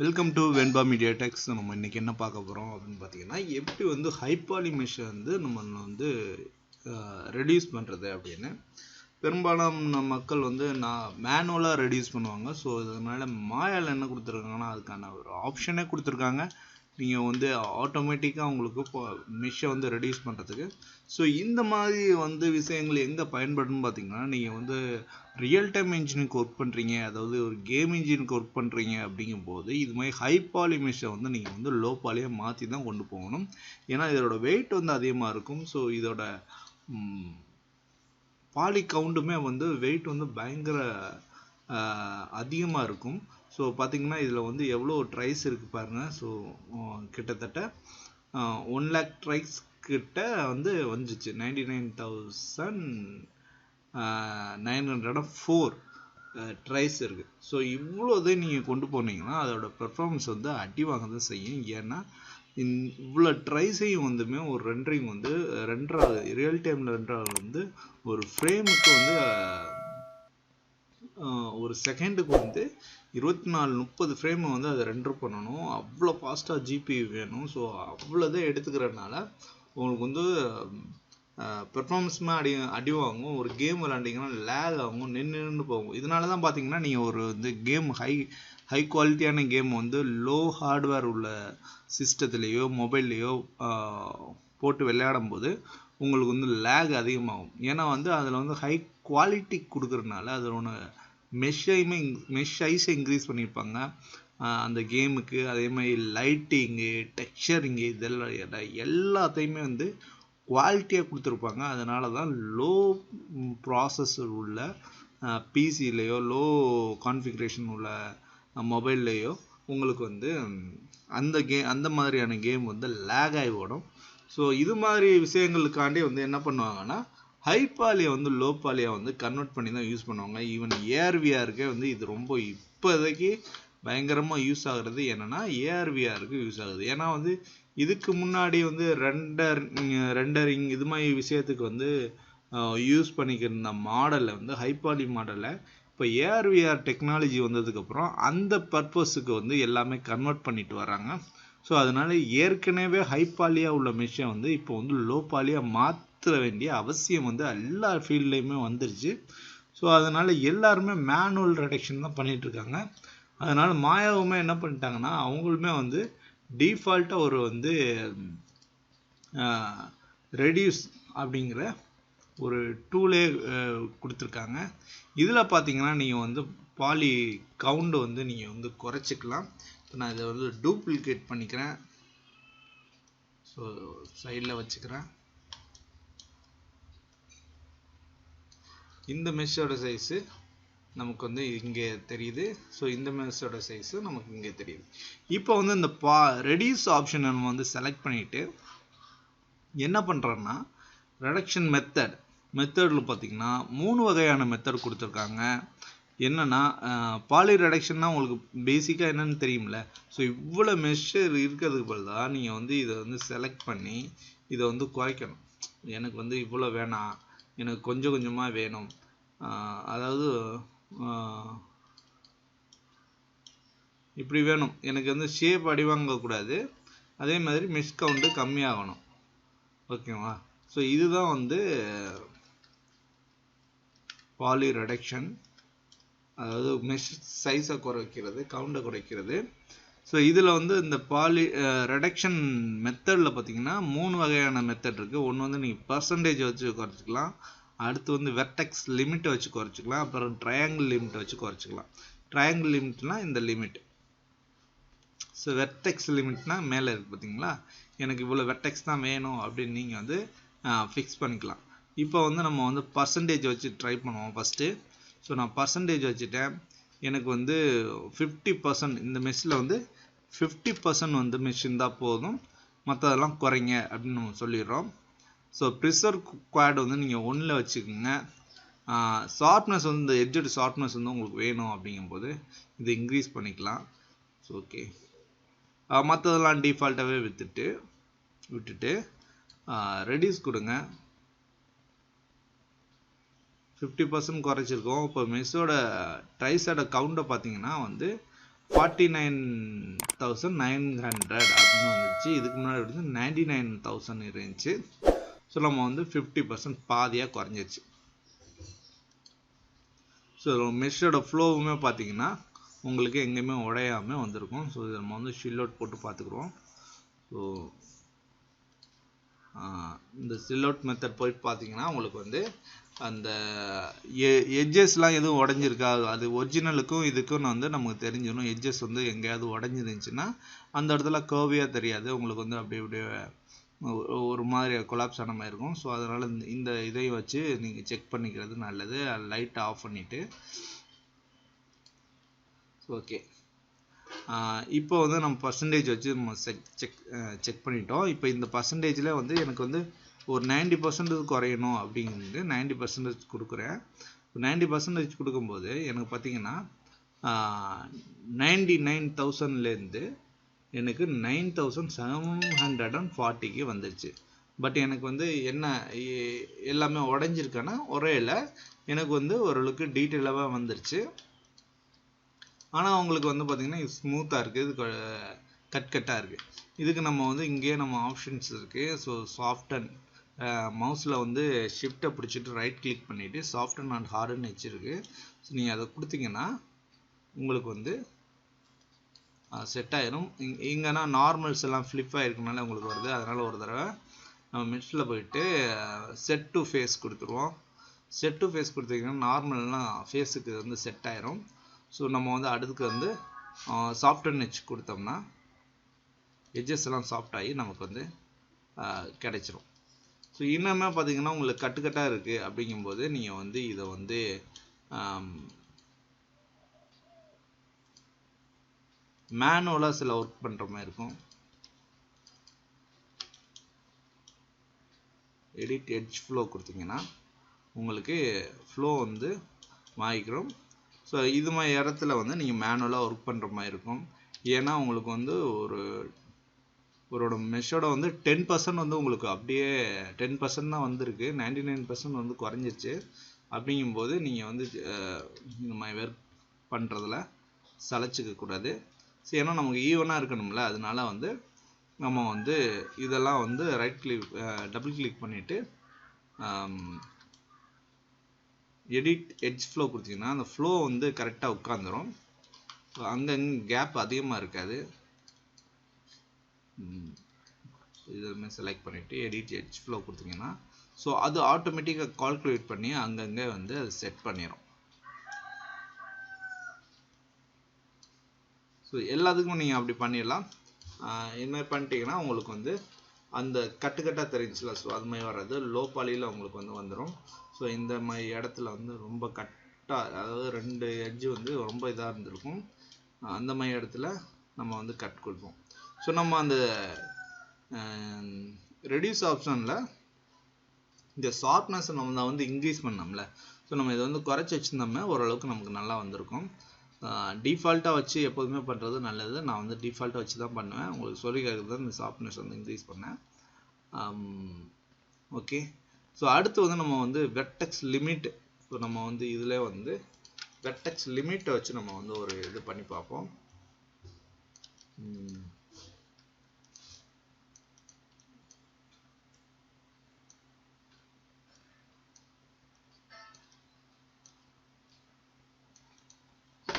Welcome to Venba media டெக்ஸ். நம்ம இன்னைக்கு என்ன பார்க்க போகிறோம் அப்படின்னு பார்த்தீங்கன்னா, எப்படி வந்து ஹைப்பாலி மெஷ்ஷை வந்து நம்ம வந்து ரெடியூஸ் பண்ணுறது அப்படின்னு. பெரும்பாலான மக்கள் வந்து மேனுவலாக ரெடியூஸ் பண்ணுவாங்க. ஸோ இதனால் மாயால் என்ன கொடுத்துருக்காங்கன்னா, அதுக்கான ஒரு ஆப்ஷனே கொடுத்துருக்காங்க. நீங்கள் வந்து ஆட்டோமேட்டிக்காக உங்களுக்கு மெஷ்ஷை வந்து ரெடியூஸ் பண்ணுறதுக்கு. ஸோ இந்த மாதிரி வந்து விஷயங்கள் எங்கே பயன்படுன்னு பார்த்தீங்கன்னா, நீங்கள் வந்து ரியல் டைம் இன்ஜினுக்கு ஒர்க் பண்ணுறீங்க, அதாவது ஒரு கேம் இன்ஜினுக்கு ஒர்க் பண்ணுறீங்க அப்படிங்கும்போது இது மாதிரி ஹை பாலி மெஷ்ஷை வந்து நீங்கள் வந்து லோ பாலியாக மாற்றி தான் கொண்டு போகணும். ஏன்னா இதோட வெயிட் வந்து அதிகமாக இருக்கும். ஸோ இதோட பாலி கவுண்டுமே வந்து வெயிட் வந்து பயங்கர அதிகமாக இருக்கும். ஸோ பார்த்தீங்கன்னா இதில் வந்து எவ்வளோ ட்ரைஸ் இருக்குது பாருங்கள். ஸோ கிட்டத்தட்ட 1 lakh ட்ரைஸ் கிட்ட வந்து வந்துச்சு. 99,904 ட்ரைஸ் இருக்குது. ஸோ இவ்வளோதை நீங்கள் கொண்டு போனீங்கன்னா அதோட பெர்ஃபார்மன்ஸ் வந்து அடி வாங்க தான் செய்யும். ஏன்னா இவ்வளோ ட்ரைஸையும் வந்துமே ஒரு ரெண்டரிங் வந்து ரியல் டைமில் ரெண்டராக வந்து ஒரு ஃப்ரேமுக்கு வந்து ஒரு செகண்டுக்கு வந்து 24-30 ஃப்ரேமை வந்து அதை ரெண்டர் பண்ணணும். அவ்வளோ ஃபாஸ்ட்டாக ஜிபி வேணும். ஸோ அவ்வளோதான் எடுத்துக்கிறதுனால உங்களுக்கு வந்து பெர்ஃபார்மன்ஸுமே அடி வாங்கும். ஒரு கேம் விளாண்டிங்கன்னா லேக் ஆகும், நின்று போகும். இதனால தான் பார்த்தீங்கன்னா நீங்கள் ஒரு வந்து கேம் ஹை குவாலிட்டியான கேம் வந்து லோ ஹார்ட்வேர் உள்ள சிஸ்டத்துலேயோ மொபைல்லையோ போட்டு விளையாடும் போது உங்களுக்கு வந்து லேக் அதிகமாகும். ஏன்னா வந்து அதில் வந்து ஹை குவாலிட்டி கொடுக்குறதுனால அதோட மெஷ் சைஸை இன்க்ரீஸ் பண்ணியிருப்பாங்க அந்த கேமுக்கு. அதே மாதிரி லைட்டிங்கு, டெக்ஸ்சரிங்கு, இதெல்லாம் எல்லாத்தையுமே வந்து குவாலிட்டியாக கொடுத்துருப்பாங்க. அதனால தான் லோ ப்ராசஸர் உள்ள பிசிலேயோ லோ கான்ஃபிகரேஷன் உள்ள மொபைல்லையோ உங்களுக்கு வந்து அந்த மாதிரியான கேம் வந்து லேக் ஆகி ஓடும். ஸோ இது மாதிரி விஷயங்களுக்காண்டி வந்து என்ன பண்ணுவாங்கன்னா ஹை பாலியை வந்து லோ பாலியை வந்து கன்வெர்ட் பண்ணி தான் யூஸ் பண்ணுவாங்க. ஈவன் ஏஆர்விஆருக்கே வந்து இது ரொம்ப இப்போதைக்கு பயங்கரமாக யூஸ் ஆகுறது என்னென்னா ஏஆர்விஆருக்கு யூஸ் ஆகுது. ஏன்னா வந்து இதுக்கு முன்னாடி வந்து ரெண்டரிங் இது மாதிரி விஷயத்துக்கு வந்து யூஸ் பண்ணிக்கிற மாடலை வந்து ஹைபாலி மாடலை இப்போ ஏஆர்விஆர் டெக்னாலஜி வந்ததுக்கப்புறம் அந்த பர்பஸுக்கு வந்து எல்லாமே கன்வெர்ட் பண்ணிட்டு வராங்க. ஸோ அதனால ஏற்கனவே ஹைபாலியாக உள்ள மெஷை வந்து இப்போ வந்து லோ பாலியாக மாற்ற வேண்டிய அவசியம் வந்து எல்லா ஃபீல்ட்லேயுமே வந்துருச்சு. ஸோ அதனால் எல்லாருமே மேனுவல் ரெடக்ஷன் தான் பண்ணிகிட்ருக்காங்க. அதனால் மாயாவுமே என்ன பண்ணிட்டாங்கன்னா அவங்களுமே வந்து டிஃபால்ட்டாக ஒரு வந்து ரெடியூஸ் அப்படிங்கிற ஒரு டூலே கொடுத்துருக்காங்க. இதில் பார்த்தீங்கன்னா நீங்கள் வந்து பாலி கவுண்டு வந்து நீங்கள் வந்து குறைச்சிக்கலாம். இப்போ நான் இதை வந்து டூப்ளிகேட் பண்ணிக்கிறேன். ஸோ சைடில் வச்சுக்கிறேன். இந்த மெஷ்ஷோட சைஸு நமக்கு வந்து இங்கே தெரியுது. ஸோ இந்த மெஷ்ஷோட சைஸு நமக்கு இங்கே தெரியுது. இப்போ வந்து இந்த ரெடியூஸ் ஆப்ஷனை நம்ம வந்து செலக்ட் பண்ணிவிட்டு என்ன பண்ணுறோன்னா ரெடக்ஷன் மெத்தடில் பார்த்தீங்கன்னா 3 வகையான மெத்தட் கொடுத்துருக்காங்க. என்னென்னா பாலி ரெடக்ஷன்னா உங்களுக்கு பேசிக்காக என்னென்னு தெரியும்ல. ஸோ இவ்வளோ மெஷ்ஷு இருக்கிறதுக்கு பதிலாக நீங்கள் வந்து இதை வந்து செலக்ட் பண்ணி இதை வந்து குறைக்கணும். எனக்கு வந்து இவ்வளோ வேணாம், எனக்கு கொஞ்சம் கொஞ்சமாக வேணும். அதாவது இப்படி வேணும், எனக்கு வந்து ஷேப் அடிவாங்கக்கூடாது, அதே மாதிரி மெஷ் கவுண்டு கம்மியாகணும். ஓகேவா? ஸோ இதுதான் வந்து பாலி ரெடக்ஷன், அதாவது மெஷ் சைஸை குறைக்கிறது, கவுண்டை குறைக்கிறது. ஸோ இதில் வந்து இந்த பாலி ரெடக்ஷன் மெத்தடில் பார்த்தீங்கன்னா 3 வகையான மெத்தட் இருக்குது. ஒன்று வந்து நீங்கள் பர்சன்டேஜ் வச்சு குறைச்சிக்கலாம், அடுத்து வந்து வெர்டெக்ஸ் லிமிட்டை வச்சு குறைச்சிக்கலாம், அப்புறம் ட்ரையாங்கிள் லிமிட்டை வச்சு குறைச்சிக்கலாம். ட்ரையாங்கிள் லிமிட்னால் இந்த லிமிட். ஸோ வெர்டெக்ஸ் லிமிட்னா மேலே இருக்குது பார்த்தீங்களா. எனக்கு இவ்வளோ வெர்டெக்ஸ் தான் வேணும் அப்படின்னு நீங்கள் வந்து ஃபிக்ஸ் பண்ணிக்கலாம். இப்போ வந்து நம்ம வந்து பர்சன்டேஜ் வச்சு ட்ரை பண்ணுவோம் ஃபஸ்ட்டு. ஸோ நான் பர்சன்டேஜ் வச்சுட்டேன். எனக்கு வந்து 50% இந்த மெஷ்ஷில் வந்து 50% வந்து மெஷ் இருந்தால் போதும், மற்றதெல்லாம் குறைங்க அப்படின்னு நம்ம சொல்லிடுறோம். ஸோ ப்ரிசர் குவாட் வந்து நீங்கள் 1ல் வச்சுக்கோங்க. ஷார்ப்னஸ் வந்து இந்த எட்ஜோட ஷார்ப்னஸ் வந்து உங்களுக்கு வேணும் அப்படிங்கும்போது இதை இன்க்ரீஸ் பண்ணிக்கலாம். ஸோ ஓகே, மற்றதெல்லாம் டிஃபால்ட்டாகவே விட்டுட்டு ரெடியூஸ் கொடுங்க. 50% குறைச்சிருக்கோம். இப்போ மெஷ்ஷோட ட்ரைஸோட கவுண்டை பார்த்தீங்கன்னா வந்து 49,900 அப்படின்னு வந்துச்சு. இதுக்கு முன்னாடி வந்து 99,000 இருந்துச்சு. ஸோ நம்ம வந்து 50% பாதியாக குறைஞ்சிருச்சு. ஸோ மெஷோட ஃப்ளோவுமே பார்த்தீங்கன்னா உங்களுக்கு எங்கேயுமே உடையாமல் வந்திருக்கும். ஸோ இதை நம்ம வந்து ஷில் அவுட் போட்டு பார்த்துக்குறோம். ஸோ இந்த ஷில் அவுட் மெத்தட் போய் பார்த்தீங்கன்னா உங்களுக்கு வந்து அந்த எட்ஜஸ்லாம் எதுவும் உடஞ்சிருக்கா, அது ஒரிஜினலுக்கும் இதுக்கும் வந்து நமக்கு தெரிஞ்சிடும். எட்ஜஸ் வந்து எங்கேயாவது உடஞ்சிருந்துச்சுன்னா அந்த இடத்துல கர்வியாக தெரியாது, உங்களுக்கு வந்து அப்படியே அப்படியே ஒரு மாதிரி கொலாப்ஸ் ஆன மாதிரி இருக்கும். ஸோ அதனால் இந்த இதை வச்சு நீங்கள் செக் பண்ணிக்கிறது நல்லது. லைட் ஆஃப் பண்ணிவிட்டு ஓகே. இப்போ வந்து நம்ம பர்சன்டேஜ் வச்சு நம்ம செக் பண்ணிட்டோம். இப்போ இந்த பர்சன்டேஜில் வந்து எனக்கு வந்து ஒரு 90% குறையணும் அப்படிங்கிறது 90% கொடுக்குறேன். 90% கொடுக்கும்போது எனக்கு பார்த்தீங்கன்னா 99,000லேருந்து எனக்கு 9,740க்கு வந்துடுச்சு. பட் எனக்கு வந்து என்ன எல்லாமே உடஞ்சிருக்கானா ஒரேல எனக்கு வந்து ஓரளவுக்கு டீட்டெயிலாக வந்துருச்சு. ஆனால் உங்களுக்கு வந்து பார்த்தீங்கன்னா இது ஸ்மூத்தாக இருக்குது, இது கட்டாக இருக்குது. இதுக்கு நம்ம வந்து இங்கேயே நம்ம ஆப்ஷன்ஸ் இருக்குது. ஸோ சாஃப்டன் மவுஸில் வந்து ஷிஃப்ட்டை பிடிச்சிட்டு ரைட் கிளிக் பண்ணிவிட்டு சாஃப்டன் அண்ட் ஹார்டுன்னு வச்சுருக்கு. ஸோ நீங்கள் அதை கொடுத்தீங்கன்னா உங்களுக்கு வந்து செட் ஆயிரும். இங்கன்னா நார்மல்ஸ் எல்லாம் ஃப்ளிப் ஆகிருக்கனால உங்களுக்கு வருது. அதனால் ஒரு தடவை நம்ம மிக்ஸில் போயிட்டு செட் டு ஃபேஸ் கொடுத்துருவோம். செட் டு ஃபேஸ் கொடுத்தீங்கன்னா நார்மல்லாம் ஃபேஸுக்கு வந்து செட் ஆயிரும். ஸோ நம்ம வந்து அடுத்துக்கு வந்து சாஃப்டன் எட்ஜ் கொடுத்தோம்னா எட்ஜஸ் எல்லாம் சாஃப்ட் ஆகி நமக்கு வந்து கிடைச்சிரும். ஸோ இன்னுமே பார்த்தீங்கன்னா உங்களுக்கு கட்டுக்கட்டாக இருக்குது அப்படிங்கும்போது நீங்கள் வந்து இதை வந்து மேனுவலாக சில ஒர்க் பண்ணுற மாதிரி இருக்கும். எடிட் எட்ஜ் ஃப்ளோ கொடுத்தீங்கன்னா உங்களுக்கு ஃப்ளோ வந்து மாறிக்கிறோம். ஸோ இது மாதிரி இடத்துல வந்து நீங்கள் மேனுவலாக ஒர்க் பண்ணுற மாதிரி இருக்கும். ஏன்னா உங்களுக்கு வந்து ஒரு மெஷோட வந்து 10% வந்து உங்களுக்கு அப்படியே 10% தான் வந்திருக்கு, 99% வந்து குறைஞ்சிருச்சு. அப்படிங்கும்போது நீங்கள் வந்து இந்த மாதிரி ஒர்க் பண்ணுறதுல சளைச்சிக்க கூடாது. ஸோ ஏன்னா நமக்கு ஈவனாக இருக்கணும்ல, அதனால வந்து நம்ம வந்து இதெல்லாம் வந்து ரைட் கிளிக் டபுள் கிளிக் பண்ணிவிட்டு எடிட் எட்ஜ் ஃப்ளோ கொடுத்தீங்கன்னா அந்த ஃப்ளோ வந்து கரெக்டாக உட்காந்துரும். அங்கங்கே கேப் அதிகமாக இருக்காது. இதுவுமே செலக்ட் பண்ணிவிட்டு எடிட் எட்ஜ் ஃப்ளோ கொடுத்தீங்கன்னா ஸோ அது ஆட்டோமேட்டிக்காக கால்குலேட் பண்ணி அங்கங்கே வந்து அது செட் பண்ணிடும். ஸோ எல்லாத்துக்கும் நீங்கள் அப்படி பண்ணிடலாம். என்ன பண்ணிட்டீங்கன்னா உங்களுக்கு வந்து அந்த கட்டுக்கட்டாக தெரிஞ்சுல, ஸோ அது மாதிரி வர்றது லோ பாலியில் உங்களுக்கு வந்து வந்துடும். ஸோ இந்த மாதிரி இடத்துல வந்து ரொம்ப கட்டாக, அதாவது 2 எட்ஜு வந்து ரொம்ப இதாக இருந்திருக்கும், அந்த மாதிரி இடத்துல நம்ம வந்து கட் கொடுப்போம். ஸோ நம்ம அந்த ரெடியூஸ் ஆப்ஷனில் இந்த ஷார்ப்னஸ் நம்ம வந்து இன்க்ரீஸ் பண்ணோம்ல, ஸோ நம்ம இதை வந்து குறைச்சி வச்சுருந்தோம்னா ஓரளவுக்கு நமக்கு நல்லா வந்திருக்கும். டிஃபால்ட்டாக வச்சு எப்போதுமே பண்ணுறது நல்லது. நான் வந்து டிஃபால்ட்டாக வச்சு தான் பண்ணுவேன். உங்களுக்கு சொல்லிக்கிறது தான் இந்த ஷார்ப்னஸ் வந்து இன்க்ரீஸ் பண்ணேன். ஓகே. ஸோ அடுத்து வந்து நம்ம வந்து வெர்டெக்ஸ் லிமிட், ஸோ நம்ம வந்து இதில் வந்து வெர்டெக்ஸ் லிமிட்டை வச்சு நம்ம வந்து ஒரு இது பண்ணி பார்ப்போம்.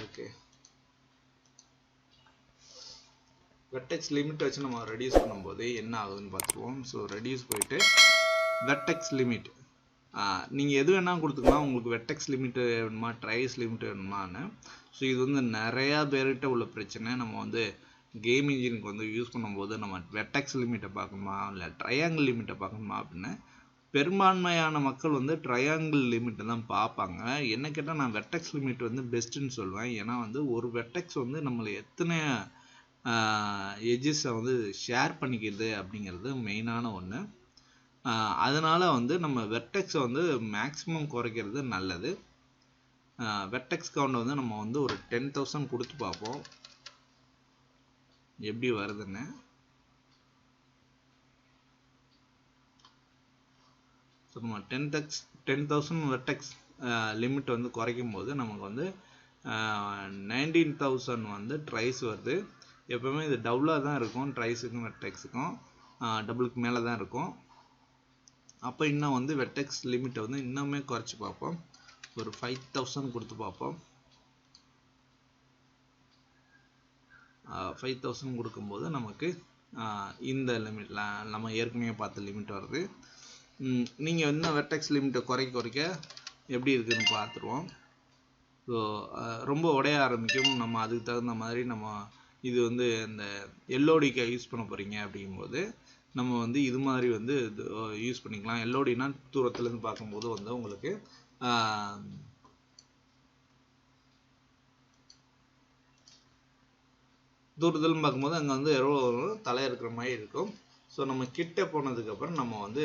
ஓகே, வெர்டெக்ஸ் லிமிட் வச்சு நம்ம ரெடியூஸ் பண்ணும்போது என்ன ஆகுதுன்னு பார்த்துருவோம். ஸோ ரெடியூஸ் போயிட்டு வெர்டெக்ஸ் லிமிட் நீங்கள் எது வேணால் கொடுத்துக்கலாம். உங்களுக்கு வெர்டெக்ஸ் லிமிட் வேணுமா, ட்ரைஸ் லிமிட் வேணுமான்னு. ஸோ இது வந்து நிறையா பேர்கிட்ட உள்ள பிரச்சனை. நம்ம வந்து கேம் இன்ஜினுக்கு வந்து யூஸ் பண்ணும்போது நம்ம வெர்டெக்ஸ் லிமிட்டை பார்க்கணுமா இல்லை ட்ரையாங்கிள் லிமிட்டை பார்க்கணுமா அப்படின்னு பெரும்பான்மையான மக்கள் வந்து ட்ரையாங்கிள் லிமிட்டை தான் பார்ப்பாங்க. என்ன கேட்டால் நான் வெர்டெக்ஸ் லிமிட் வந்து பெஸ்ட்டுன்னு சொல்லுவேன். ஏன்னா வந்து ஒரு வெர்டெக்ஸ் வந்து நம்மளை எத்தனை எட்ஜஸை வந்து ஷேர் பண்ணிக்கிறது அப்படிங்கிறது மெயினான ஒன்று. அதனால் வந்து நம்ம வெர்டெக்ஸை வந்து மேக்ஸிமம் குறைக்கிறது நல்லது. வெர்டெக்ஸ் கவுண்ட் வந்து நம்ம வந்து ஒரு 10,000 கொடுத்து பார்ப்போம் எப்படி வருதுன்னு. ஸோ நம்ம 10,000 வெர்டெக்ஸ் லிமிட் வந்து குறைக்கும் போது நமக்கு வந்து 19,000 வந்து ட்ரைஸ் வருது. எப்பவுமே இது டபுளாக தான் இருக்கும், ட்ரைஸுக்கும் வெர்டெக்ஸுக்கும் டபுளுக்கு மேலே தான் இருக்கும். அப்போ இன்னும் வந்து வெர்டெக்ஸ் லிமிட்டை வந்து இன்னுமே குறைச்சி பார்ப்போம். ஒரு 5,000 கொடுத்து பார்ப்போம். 5,000 கொடுக்கும்போது நமக்கு இந்த லிமிட்ல நம்ம ஏற்கனவே பார்த்த லிமிட் வருது. நீங்கள் இன்னும் வெர்டெக்ஸ் லிமிட்டை குறைக்க எப்படி இருக்குதுன்னு பார்த்துருவோம். ஸோ ரொம்ப உடைய ஆரம்பிக்கும். நம்ம அதுக்கு தகுந்த மாதிரி நம்ம இது வந்து இந்த எல்ஓடிக்கு யூஸ் பண்ண போகிறீங்க அப்படிங்கும்போது நம்ம வந்து இது மாதிரி வந்து யூஸ் பண்ணிக்கலாம். எல்ஓடினா தூரத்துலேருந்து பார்க்கும்போது வந்து உங்களுக்கு தூரத்துலேருந்து பார்க்கும்போது அங்கே வந்து எவ்வளோ தலை இருக்கிற மாதிரி இருக்கும். ஸோ நம்ம கிட்ட போனதுக்கப்புறம் நம்ம வந்து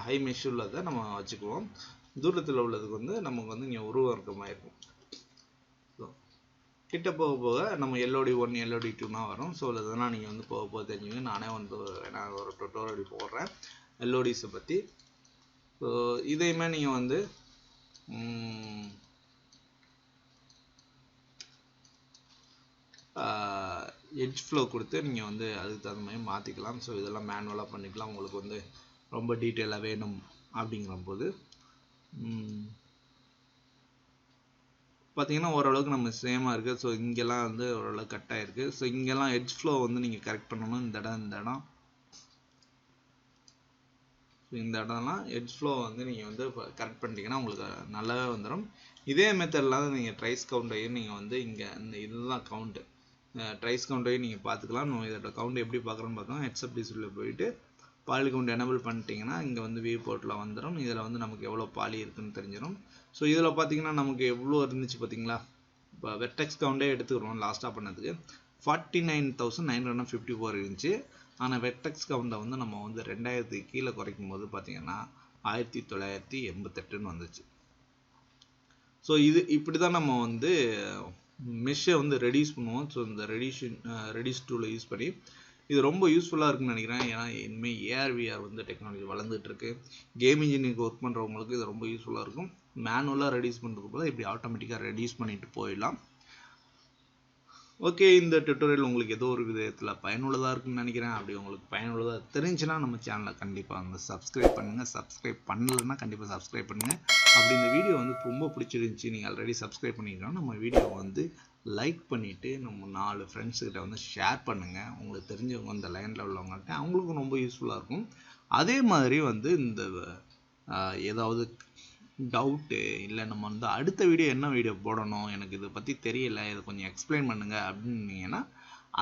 ஹை மெஷ் உள்ளதை நம்ம வச்சுக்குவோம். தூரத்தில் உள்ளதுக்கு வந்து நமக்கு வந்து இங்கே உருவம் இருக்கிற மாதிரி இருக்கும். ஸோ கிட்ட போக நம்ம எல்ஓடி 1 எல்ஓடி 2னா வரும். ஸோ இதெல்லாம் நீங்கள் வந்து போக தெரிஞ்சுங்க. நானே வந்து நான் ஒரு டுட்டோரியல் போடுறேன் எல்ஓடிஸை பற்றி. ஸோ இதையுமே நீங்கள் வந்து எட்ஜ் ஃப்ளோ கொடுத்து நீங்கள் வந்து அதுக்கு தகுந்த மாதிரி மாற்றிக்கலாம். ஸோ இதெல்லாம் மேனுவலாக பண்ணிக்கலாம். உங்களுக்கு வந்து ரொம்ப டீட்டெயிலாக வேணும் அப்படிங்கிற போது பார்த்தீங்கன்னா ஓரளவுக்கு நம்ம சேமாக இருக்குது. ஸோ இங்கெல்லாம் வந்து ஓரளவுக்கு கட் ஆகிருக்கு. ஸோ இங்கெல்லாம் எட்ஜ் ஃப்ளோ வந்து நீங்கள் கரெக்ட் பண்ணணும். இந்த இடம்லாம் எட்ஜ் ஃப்ளோ வந்து நீங்கள் வந்து கரெக்ட் பண்ணிட்டீங்கன்னா உங்களுக்கு நல்லாவே வந்துடும். இதே மெத்தடில் நீங்கள் ட்ரைஸ் கவுண்டையும் நீங்கள் வந்து இங்கே இந்த இதுதான் கவுண்ட்டு, ட்ரைஸ் கவுண்டையும் நீங்கள் பார்த்துக்கலாம். நம்ம இதோட கவுண்ட் எப்படி பார்க்குறோன்னு பார்த்தோம். ஹெட்ஸ்அப் டிஸ்பிளேல போயிட்டு பாலி கவுண்ட் எனபிள் பண்ணிட்டீங்கன்னா இங்கே வந்து வியூ போர்ட்டில் வந்துடும். இதில் வந்து நமக்கு எவ்வளோ பாலி இருக்குன்னு தெரிஞ்சிடும். ஸோ இதில் பார்த்தீங்கன்னா நமக்கு எவ்வளோ இருந்துச்சு பார்த்தீங்களா. இப்போ வெர்டெக்ஸ் கவுண்டே எடுத்துக்கிறோம். லாஸ்ட்டாக பண்ணதுக்கு 49,954 இருந்துச்சு. ஆனால் வெர்டெக்ஸ் கவுண்டை வந்து நம்ம வந்து 2000 கீழே குறைக்கும் போது பார்த்தீங்கன்னா 1988ன்னு வந்துச்சு. ஸோ இப்படி தான் நம்ம வந்து மெஷ்ஷை வந்து ரெடியூஸ் பண்ணுவோம். ஸோ இந்த ரெடியூஸ் டூலை யூஸ் பண்ணி இது ரொம்ப யூஸ்ஃபுல்லாக இருக்குன்னு நினைக்கிறேன். ஏன்னா இனிமேல் ஏஆர்விஆர் வந்து டெக்னாலஜி வளர்ந்துட்டு இருக்கு. கேம் இன்ஜினியரிங் ஒர்க் பண்ணுறவங்களுக்கு இது ரொம்ப யூஸ்ஃபுல்லாக இருக்கும். மேனுவலாக ரெடியூஸ் பண்ணுறது போல இப்படி ஆட்டோமேட்டிக்காக ரெடியூஸ் பண்ணிட்டு போயிடலாம். ஓகே, இந்த டுட்டோரியல் உங்களுக்கு ஏதோ ஒரு விதத்தில் பயனுள்ளதாக இருக்குன்னு நினைக்கிறேன். அப்படி உங்களுக்கு பயனுள்ளதாக தெரிஞ்சுன்னா நம்ம சேனலை கண்டிப்பாக வந்து சப்ஸ்கிரைப் பண்ணுங்கள். சப்ஸ்கிரைப் பண்ணலைன்னா கண்டிப்பாக சப்ஸ்கிரைப் பண்ணுங்கள். அப்படி இந்த வீடியோ வந்து ரொம்ப பிடிச்சிருந்துச்சி, நீங்கள் ஆல்ரெடி சப்ஸ்கிரைப் பண்ணிக்கிறோம், நம்ம வீடியோ வந்து லைக் பண்ணிவிட்டு நம்ம 4 ஃப்ரெண்ட்ஸுக்கிட்ட வந்து ஷேர் பண்ணுங்கள். உங்களுக்கு தெரிஞ்சவங்க அந்த லைனில் உள்ளவங்கள்ட்ட அவங்களுக்கும் ரொம்ப யூஸ்ஃபுல்லாக இருக்கும். அதே மாதிரி வந்து இந்த ஏதாவது டவுட்டு இல்லை நம்ம வந்து அடுத்த வீடியோ என்ன வீடியோ போடணும், எனக்கு இதை பற்றி தெரியலை, இதை கொஞ்சம் எக்ஸ்பிளைன் பண்ணுங்கள் அப்படின்னீங்கன்னா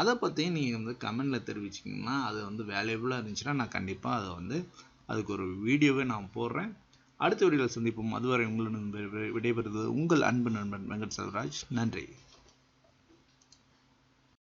அதை பற்றி நீங்கள் வந்து கமெண்டில் தெரிவிச்சிங்கன்னா அது வந்து வேல்யூபுளாக இருந்துச்சுன்னா நான் கண்டிப்பாக அதை வந்து அதுக்கு ஒரு வீடியோவே நான் போடுறேன். அடுத்த வீடியோவில் சந்திப்போம். அதுவரை உங்களிடம் விடைபெறுவது உங்கள் அன்பு நண்பன் வெங்கட் செல்வராஜ். நன்றி.